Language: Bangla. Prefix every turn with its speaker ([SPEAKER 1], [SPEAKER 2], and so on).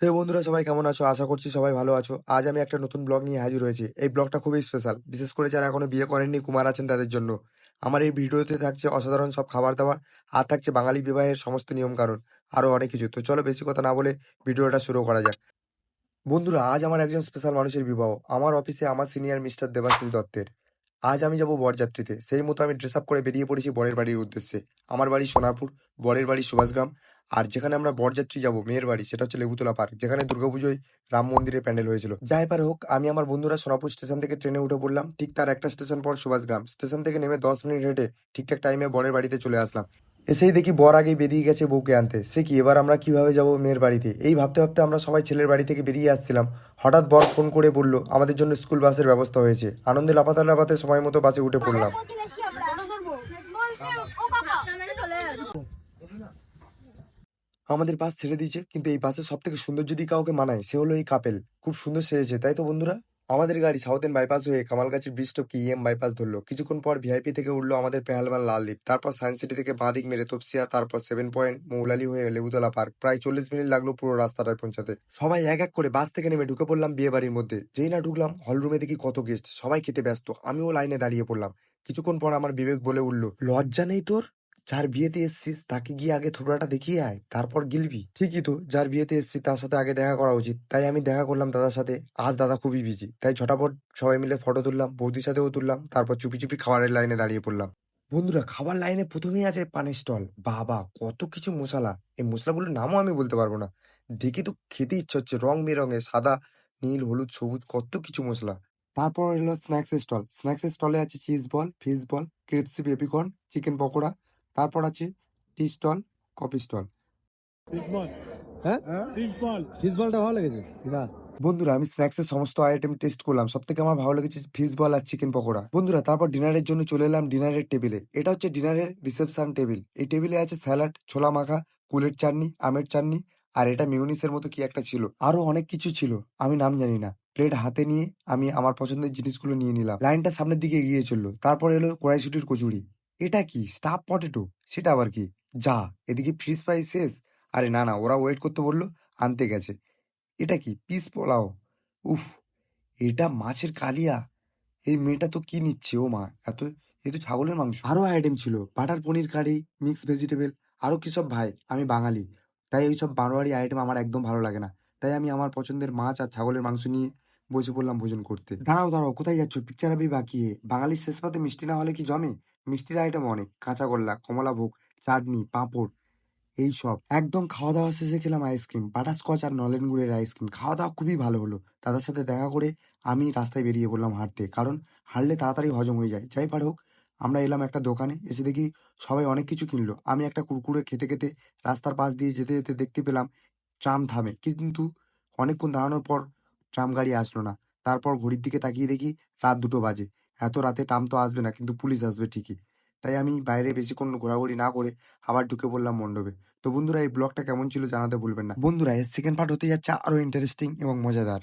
[SPEAKER 1] হে বন্ধুরা, সবাই কেমন আছো? আশা করছি সবাই ভালো আছো। আজ আমি একটা নতুন ব্লগ নিয়ে হাজির হয়েছি। এই ব্লগটা খুবই স্পেশাল, বিশেষ করে যারা এখনো বিয়ে করেননি, কুমার আছেন তাদের জন্য। আমার এই ভিডিওতে থাকছে অসাধারণ সব খাবার দাবার, আর থাকছে বাঙালি বিবাহের সমস্ত নিয়ম কানুন, আরো অনেক কিছু। তো চলো বেশি কথা না বলে ভিডিওটা শুরু করা যাক। বন্ধুরা, আজ আমার একজন স্পেশাল মানুষের বিবাহ, আমার অফিসে আমার সিনিয়র মিস্টার দেবাশিস দত্তের। আজ আমি যাব বরযাত্রীতে, সেই মতো আমি ড্রেস আপ করে বেরিয়ে পড়েছি বরের বাড়ির উদ্দেশ্যে। আমার বাড়ি সোনারপুর, বরের বাড়ি সুভাষগ্রাম। আর যেখানে আমরা বরযাত্রী যাব, মেয়ের বাড়ি, সেটা হচ্ছে লেবুতলা পার্ক, যেখানে দুর্গাপুজোয় রাম মন্দিরের প্যান্ডেল হয়েছিল। যাই পারে হোক, আমি আমার বন্ধুরা সোনারপুর স্টেশন থেকে ট্রেনে উঠে পড়লাম। ঠিক তার একটা স্টেশন পর সুভাষগ্রাম স্টেশন থেকে নেমে 10 মিনিট হেঁটে ঠিকঠাক টাইমে বরের বাড়িতে চলে আসলাম। এসেই দেখি বর আগেই বেরিয়ে গেছে বউকে আনতে। সে কি, এবার আমরা কিভাবে যাব মেয়ের বাড়িতে? এই ভাবতে ভাবতে আমরা সবাই ছেলের বাড়ি থেকে বেরিয়ে আসছিলাম। হঠাৎ বর ফোন করে বলল আমাদের জন্য স্কুল বাসের ব্যবস্থা হয়েছে। আনন্দে লাফাতে লাফাতে সময় মতো বাসে উঠে পড়লাম। আমাদের বাস ছেড়ে দিয়েছে, কিন্তু এই বাসের সব থেকে সুন্দর যদি কাউকে মানায়, সে হলো এই কাপেল। খুব সুন্দর সেজেছে, তাই তো বন্ধুরা? আমাদের গাড়ি সাউথেন বাইপাস হয়ে কামালগাছির ব্রিজ টপকে বাইপাস ধরলো। কিছুক্ষণ পর ভিআইপি থেকে উঠলো আমাদের পেহালমান লালদ্বীপ, তারপর সায়েন্স সিটি থেকে বাঁ দিক মেরে তপসিয়া, তারপর 7 পয়েন্ট মৌলালি হয়ে লেবুতলা পার্ক। প্রায় 40 মিনিট লাগলো পুরো রাস্তাটায় পৌঁছাতে। সবাই এক এক করে বাস থেকে নেমে ঢুকে পড়লাম বিয়ে বাড়ির মধ্যে। যেই না ঢুকলাম হলরুমে, দেখি কত গেস্ট, সবাই খেতে ব্যস্ত। আমিও লাইনে দাঁড়িয়ে পড়লাম। কিছুক্ষণ পর আমার বিবেক বলে উঠলো, লজ্জা নেই তোর? যার বিয়েতে এসছিস তাকে গিয়ে আগে থোবড়াটা দেখিয়ে আয়, তারপর গিলবি। ঠিকই তো, যার বিয়েতে এসছি তার সাথে আগে দেখা করা উচিত। তাই আমি দেখা করলাম দাদার সাথে। আজ দাদা খুবই বিজি, তাই ঝটাপট সবাই মিলে ফটো তুললাম, বৌদির সাথেও তুললাম, তারপর চুপি চুপি খাবারের লাইনে দাঁড়িয়ে পড়লাম। বন্ধুরা, খাবার লাইনে প্রথমেই আছে পানের স্টল। বাবা, কত কিছু মশলা! এই মশলাগুলোর নামও আমি বলতে পারবো না। দেখে তো খেতে ইচ্ছে হচ্ছে, রং বেরঙে সাদা, নীল, হলুদ, সবুজ, কত কিছু মশলা। তারপর এলো স্ন্যাক্সের স্টল। স্ন্যাক্সের স্টলে আছে cheese ball, fish ball, crispy baby corn, chicken pakora. তারপর আছে tea stall, coffee stall.
[SPEAKER 2] Fish ball.
[SPEAKER 1] হ্যাঁ,
[SPEAKER 2] ফিশ বল।
[SPEAKER 1] ফিশ বলটা ভালো লেগেছে। না বন্ধুরা, আমি স্ন্যাক্সের সমস্ত আইটেম টেস্ট করলাম, সব থেকে আমার ভালো লেগেছে ফিশ বল আর চিকেন পকোড়া। বন্ধুরা, তারপর ডিনারের জন্য চলে এলাম ডিনারের টেবিলে। এটা হচ্ছে ডিনারের রিসেপশন টেবিল। এই টেবিলে আছে স্যালাড, ছোলা মাখা, কুলের চাটনি, আমের চাটনি, আর এটা মিউনিসের মতো কি একটা ছিল, আরো অনেক কিছু ছিল, আমি নাম জানি না। প্লেট হাতে নিয়ে আমি আমার পছন্দের জিনিসগুলো নিয়ে নিলাম। লাইনটা সামনের দিকে এগিয়ে চললো। তারপর এলো কড়াইশুটির কচুরি। এটা কি স্টাফ পটেটো? সেটা আবার কি? যা, এদিকে ফিশ ফ্রাই শেষ। আরে না না, ওরা ওয়েট করতে বললো, আনতে গেছে। এটা কি পিস পোলাও? উফ, এটা মাছের কালিয়া! এই মেয়েটা তো কি নিচ্ছে, ও মা! এ তো ছাগলের মাংস। আরো আইটেম ছিল, বাটার পনির কারি, মিক্স ভেজিটেবল, আরো কি সব। ভাই, আমি বাঙালি, তাই এইসব বারোয়ারি আইটেম আমার একদম ভালো লাগে না। তাই আমি আমার পছন্দের মাছ আর ছাগলের মাংস নিয়ে বসে পড়লাম ভোজন করতে। দাঁড়াও দাঁড়াও, কোথায় যাচ্ছ? পিকচার আবি বাকি হে। বাঙালির শেষ পাতে মিষ্টি না হলে কি জমে? মিষ্টির আইটেম অনেক, কাঁচাগোল্লা, কমলাভোগ, চাটনি, পাঁপড়, এইসব। একদম খাওয়া দাওয়া শেষে খেলাম আইসক্রিম, বাটারস্কচ আর নলেন গুড়ের আইসক্রিম। খাওয়া দাওয়া খুবই ভালো হলো। দাদার সাথে দেখা করে আমি রাস্তায় বেরিয়ে পড়লাম হাঁটতে, কারণ হাঁটলে তাড়াতাড়ি হজম হয়ে যায়। যাই পার হোক, আমরা এলাম একটা দোকানে। এসে দেখি সবাই অনেক কিছু কিনলো। আমি একটা কুরকুরে খেতে খেতে রাস্তার পাশ দিয়ে যেতে যেতে দেখতে পেলাম ট্রাম থামে, কিন্তু অনেকক্ষণ দাঁড়ানোর পর ট্রাম গাড়ি আসলো না। তারপর ঘড়ির দিকে তাকিয়ে দেখি রাত 2টো বাজে। এত রাতে ট্রাম তো আসবে না, কিন্তু পুলিশ আসবে ঠিকই। তাই আমি বাইরে বেশিক্ষণ ঘোরাঘুরি না করে আবার ঢুকে পড়লাম মণ্ডপে। তো বন্ধুরা, এই ব্লগটা কেমন ছিল জানাতে ভুলবেন না। বন্ধুরা, এর সেকেন্ড পার্ট হতে যাচ্ছে আরো ইন্টারেস্টিং এবং মজাদার।